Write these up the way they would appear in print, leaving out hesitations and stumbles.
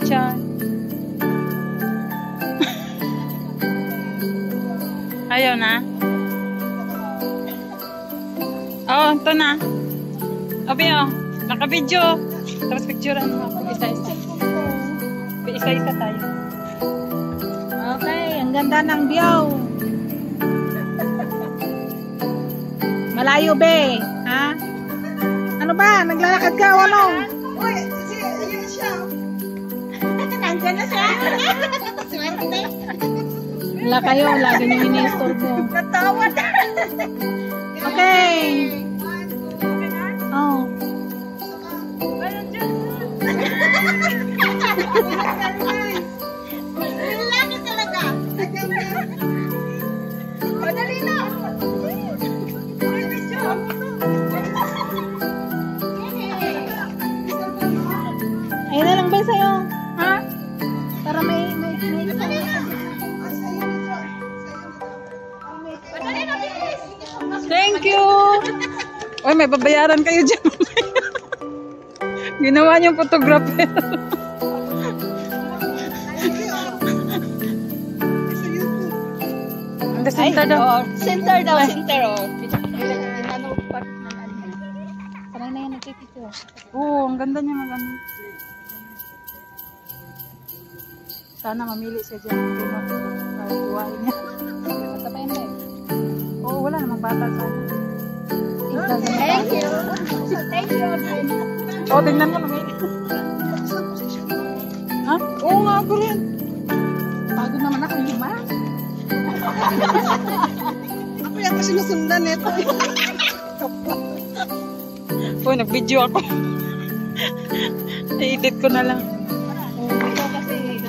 Chan. Ayaw na? Oh, ito na. Obi, oh. Naka-video. Tapos picturean mo ako. Isa-isa. Isa-isa tayo. Okay, ang ganda ng view. Malayo be, ha? Ano ba? Naglalakad ka o ano? Uy, yun siya. Nandiyan na siya. Swerte. Wala kayo, lagi nyo ini-istorbo. Natawad. Okay. Oh. Lalaki talaga. Madali na. Ayun na lang ba sa'yo? Ha? Para may Thank you! Uy, may babayaran kayo dyan. Ginawa niyong photographer. Ang center daw. Center daw, center oh. Ano part ng ano? Parang na yan nagpipicture. Oo, ang ganda niya, maganda. Sana mamili siya dyan. Para tuwain niya. Matabay na eh. Oo, wala namang bata sana. Thank you. Thank you. Oo, tingnan mo naman. Ha? Oo nga, ako rin. Pagod naman ako lima. Ako yung sinusundan ito. Uy, nag-video ako. I-edit ko na lang. Ito kasi,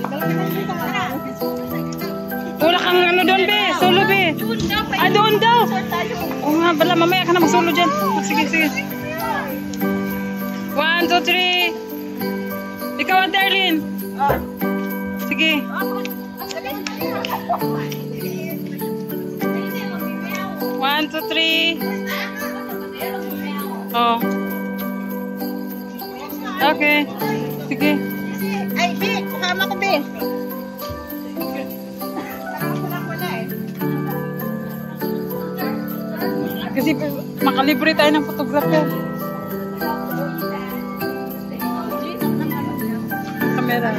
Wala kang ano doon, be. Solo, be. Ah, doon daw. Oo nga, bala. Mamaya ka na mag-solo dyan. Oh, sige, sige. 1, 2, 3. Ikaw, Darlene. Sige. 1, 2, 3. Oh. Okay. Sige. ay, B, kasama ko, B. Kasi makalibre tayo ng photographer. Camera.